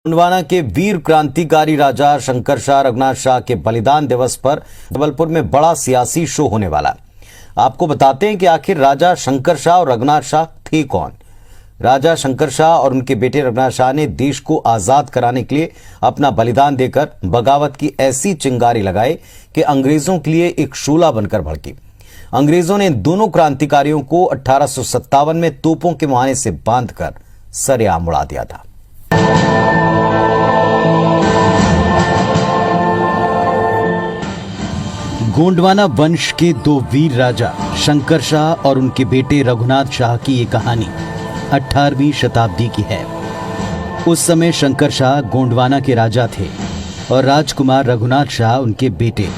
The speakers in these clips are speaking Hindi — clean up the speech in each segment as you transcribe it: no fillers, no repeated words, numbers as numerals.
गोंडवाना के वीर क्रांतिकारी राजा शंकर शाह रघुनाथ शाह के बलिदान दिवस पर जबलपुर में बड़ा सियासी शो होने वाला। आपको बताते हैं कि आखिर राजा शंकर शाह और रघुनाथ शाह थे कौन। राजा शंकर शाह और उनके बेटे रघुनाथ शाह ने देश को आजाद कराने के लिए अपना बलिदान देकर बगावत की ऐसी चिंगारी लगाई कि अंग्रेजों के लिए एक शूला बनकर भड़की। अंग्रेजों ने दोनों क्रांतिकारियों को 1857 में तोपों के मुहाने से बांधकर सरेआम उड़ा दिया था। गोंडवाना वंश के दो वीर राजा शंकर शाह और उनके बेटे रघुनाथ शाह की ये कहानी 18वीं शताब्दी की है। उस समय शंकर शाह गोंडवाना के राजा थे और राजकुमार रघुनाथ शाह उनके बेटे।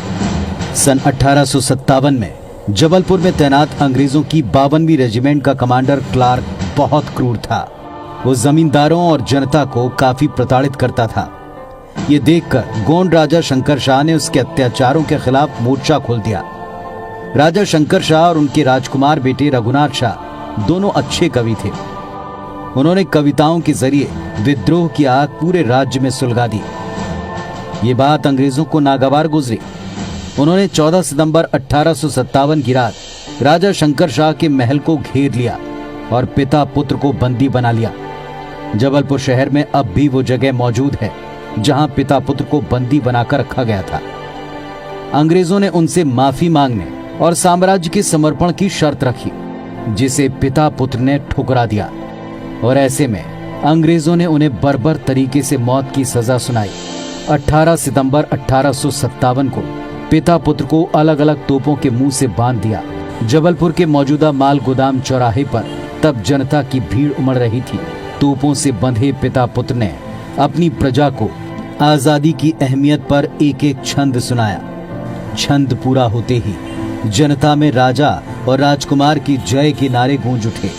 सन 1857 में जबलपुर में तैनात अंग्रेजों की 52वीं रेजिमेंट का कमांडर क्लार्क बहुत क्रूर था। वो जमींदारों और जनता को काफी प्रताड़ित करता था। ये देखकर गोंड राजा शंकर शाह ने उसके अत्याचारों के खिलाफ मोर्चा खोल दिया। राजा शंकर शाह और उनके राजकुमार बेटे रघुनाथ शाह दोनों अच्छे कवि थे। उन्होंने कविताओं के जरिए विद्रोह की आग पूरे राज्य में सुलगा दी। ये बात अंग्रेजों को नागवार गुजरी। उन्होंने 14 सितंबर 1857 की रात राजा शंकर शाह के महल को घेर लिया और पिता पुत्र को बंदी बना लिया। जबलपुर शहर में अब भी वो जगह मौजूद है जहां पिता पुत्र को बंदी बनाकर रखा गया था। अंग्रेजों ने उनसे माफी मांगने और साम्राज्य के समर्पण की शर्त रखी, जिसे पिता पुत्र ने ठुकरा दिया और ऐसे में अंग्रेजों ने उन्हें बर्बर तरीके से मौत की सजा सुनाई। 18 सितंबर 1857 को पिता पुत्र को अलग अलग तोपों के मुंह से बांध दिया। जबलपुर के मौजूदा माल गोदाम चौराहे पर तब जनता की भीड़ उमड़ रही थी। तोपों से बंधे पिता पुत्र ने अपनी प्रजा को आजादी की अहमियत पर एक एक छंद सुनाया। छंद पूरा होते ही जनता में राजा और राजकुमार की जय के नारे गूंज उठे।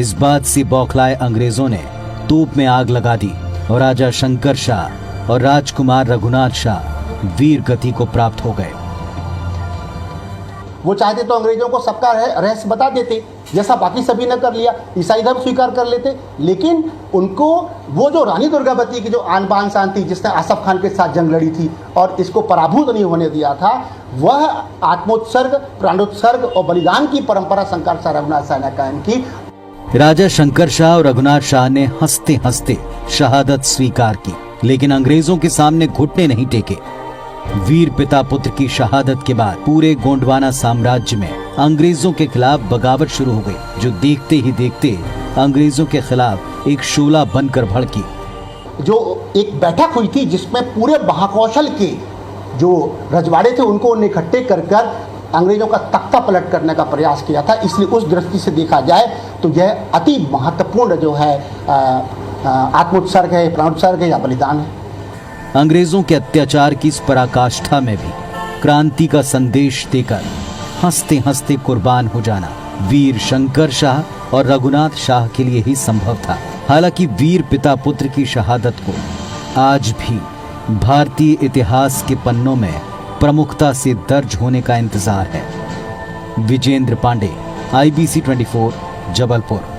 इस बात से बौखलाए अंग्रेजों ने तोप में आग लगा दी और राजा शंकर शाह और राजकुमार रघुनाथ शाह वीर गति को प्राप्त हो गए। वो चाहते तो अंग्रेजों को सबका रहस्य बता देते, जैसा बाकी सभी ने कर लिया, ईसाई धर्म स्वीकार कर लेते। लेकिन उनको वो जो रानी दुर्गावती की जो आन बान शान थी, जिसने आसफ खान के साथ जंग लड़ी थी और इसको पराभूत नहीं होने दिया था, वह आत्मोत्सर्ग, प्राणोत्सर्ग और बलिदान की परंपरा शंकर शाह रघुनाथ शाह ने कायम की। राजा शंकर शाह और रघुनाथ शाह ने हंसते हंसते शहादत स्वीकार की, लेकिन अंग्रेजों के सामने घुटने नहीं टेके। वीर पिता पुत्र की शहादत के बाद पूरे गोंडवाना साम्राज्य में अंग्रेजों के खिलाफ बगावत शुरू हो गई, जो देखते ही देखते अंग्रेजों के खिलाफ एक शोला बनकर भड़की। जो एक बैठक हुई थी जिसमें पूरे महाकौशल के जो रजवाड़े थे उनको इकट्ठे कर अंग्रेजों का तख्ता पलट करने का प्रयास किया था। इसलिए उस दृष्टि से देखा जाए तो यह अति महत्वपूर्ण जो है आत्मोत्सर्ग है, प्राणोत्सर्ग है या बलिदान है। अंग्रेजों के अत्याचार की इस पराकाष्ठा में भी क्रांति का संदेश देकर हंसते हंसते कुर्बान हो जाना वीर शंकर शाह और रघुनाथ शाह के लिए ही संभव था। हालांकि वीर पिता पुत्र की शहादत को आज भी भारतीय इतिहास के पन्नों में प्रमुखता से दर्ज होने का इंतजार है। विजेंद्र पांडे, IBC 24, जबलपुर।